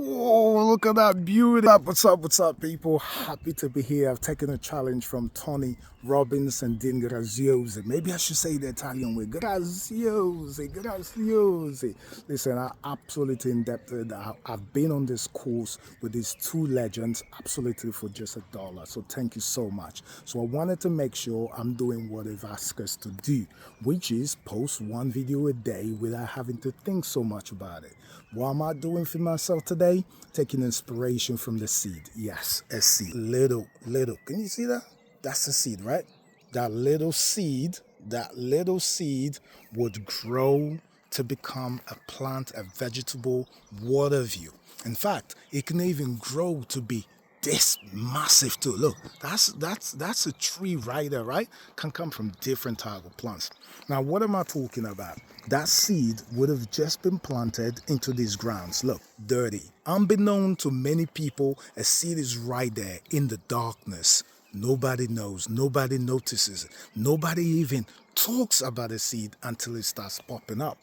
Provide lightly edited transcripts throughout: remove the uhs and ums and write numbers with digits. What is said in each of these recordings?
Oh, look at that beauty. What's up, people? Happy to be here. I've taken a challenge from Tony Robbins and Dean Graziosi. Maybe I should say the Italian way. Graziosi. Listen, I absolutely in depth. I've been on this course with these two legends absolutely for just $1. So thank you so much. So I wanted to make sure I'm doing what they've asked us to do, which is post one video a day without having to think so much about it. What am I doing for myself today? Taking inspiration from the seed. Yes, a seed. Little. Can you see that? That's a seed, right? That little seed would grow to become a plant, a vegetable, what have you. In fact, it can even grow to be this massive too. Look, that's a tree right there, right? Can come from different type of plants. Now, what am I talking about? That seed would have just been planted into these grounds. Look, dirty. Unbeknown to many people, a seed is right there in the darkness. Nobody knows, nobody notices it. Nobody even talks about a seed until it starts popping up.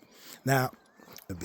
Now, do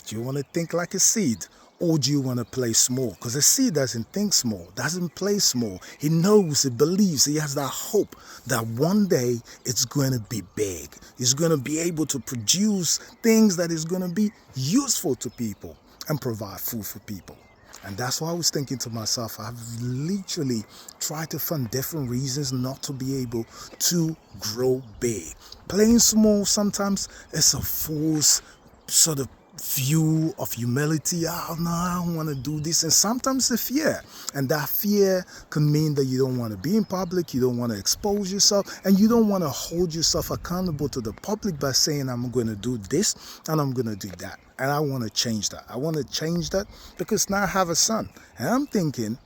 you want to think like a seed? Or do you want to play small? Because a seed doesn't think small, doesn't play small. He knows, he believes, he has that hope that one day it's going to be big. He's going to be able to produce things that is going to be useful to people and provide food for people. And that's why I was thinking to myself, I've literally tried to find different reasons not to be able to grow big. Playing small sometimes is a false sort of view of humility. Oh no, I don't want to do this. And sometimes the fear, and that fear can mean that you don't want to be in public, you don't want to expose yourself, and you don't want to hold yourself accountable to the public by saying I'm going to do this and I'm going to do that. And I want to change that. I want to change that because now I have a son, and I'm thinking,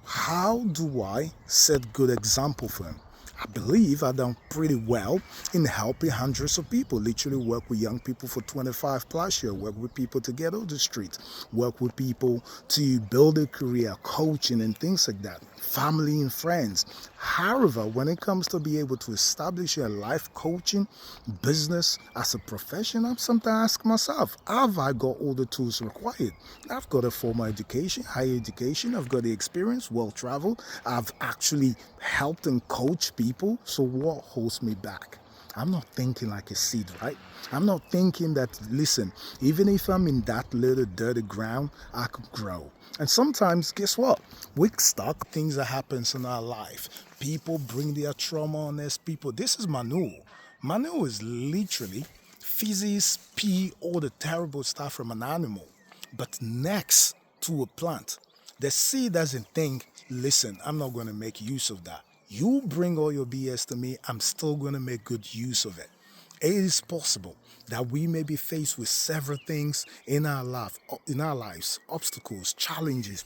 how do I set good example for him? I believe I've done pretty well in helping hundreds of people. Literally work with young people for 25 plus years, work with people to get off the streets, work with people to build a career, coaching and things like that, family and friends. However, when it comes to be able to establish a life coaching business as a profession, I sometimes ask myself, have I got all the tools required? I've got a formal education, higher education, I've got the experience, well-traveled, I've actually helped and coached people, so what holds me back? I'm not thinking like a seed, right? I'm not thinking that, listen, even if I'm in that little dirty ground, I could grow. And sometimes, guess what? We're stuck. Things that happens in our life. People bring their trauma on us. People, this is manure. Manure is literally feces, pee, all the terrible stuff from an animal. But next to a plant, the seed doesn't think, listen, I'm not going to make use of that. You bring all your BS to me, I'm still going to make good use of it. It is possible that we may be faced with several things in our lives, obstacles, challenges,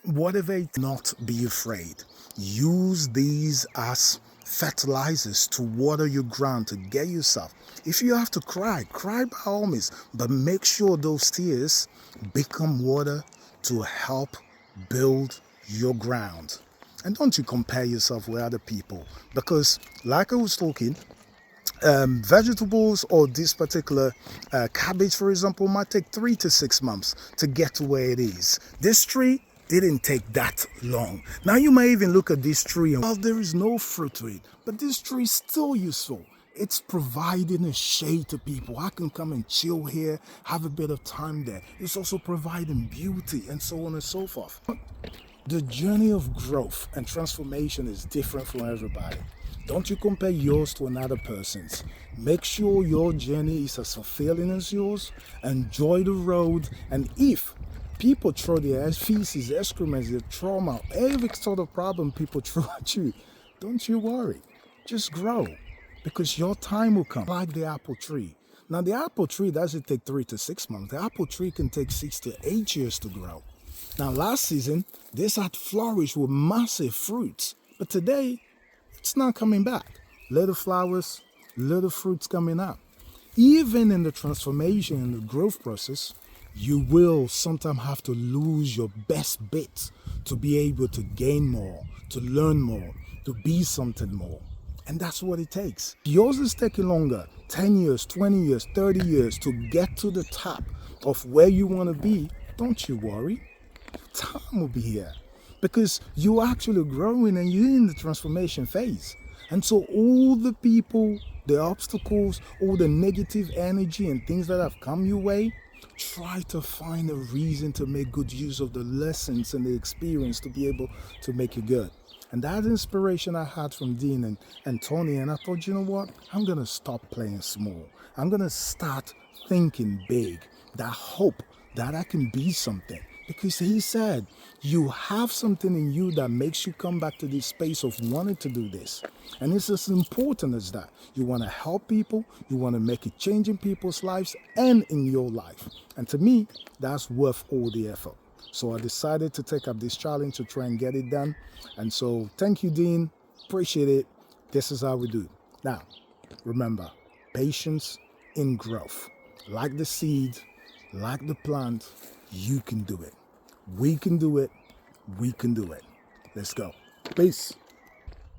whatever it is. Not be afraid. Use these as fertilizers to water your ground to get yourself. If you have to cry by all means, but make sure those tears become water to help build your ground. And don't you compare yourself with other people, because like I was talking, vegetables or this particular cabbage, for example, might take 3 to 6 months to get to where it is. This tree didn't take that long. Now you may even look at this tree and, well, there is no fruit to it, but this tree is still useful. It's providing a shade to people. I can come and chill here, have a bit of time there. It's also providing beauty and so on and so forth. The journey of growth and transformation is different for everybody. Don't you compare yours to another person's. Make sure your journey is as fulfilling as yours. Enjoy the road. And if people throw their feces, excrements, their trauma, every sort of problem people throw at you, don't you worry. Just grow, because your time will come. Like the apple tree. Now, the apple tree doesn't take 3 to 6 months. The apple tree can take 6 to 8 years to grow. Now, last season, this had flourished with massive fruits. But today, it's not coming back. Little flowers, little fruits coming out. Even in the transformation and the growth process, you will sometimes have to lose your best bit to be able to gain more, to learn more, to be something more. And that's what it takes. Yours is taking longer, 10 years, 20 years, 30 years to get to the top of where you want to be. don't you worry. Time will be here because you're actually growing and you're in the transformation phase. And so all the people, the obstacles, all the negative energy and things that have come your way, try to find a reason to make good use of the lessons and the experience to be able to make it good. And that inspiration I had from Dean and Tony, and I thought, you know what? I'm going to stop playing small. I'm going to start thinking big. That hope that I can be something. Because he said, you have something in you that makes you come back to this space of wanting to do this. And it's as important as that. You want to help people, you want to make a change in people's lives and in your life. And to me, that's worth all the effort. So I decided to take up this challenge to try and get it done. And so thank you, Dean. Appreciate it. This is how we do. Now, remember, patience in growth. Like the seed, like the plant, you can do it. We can do it. We can do it. Let's go. Peace.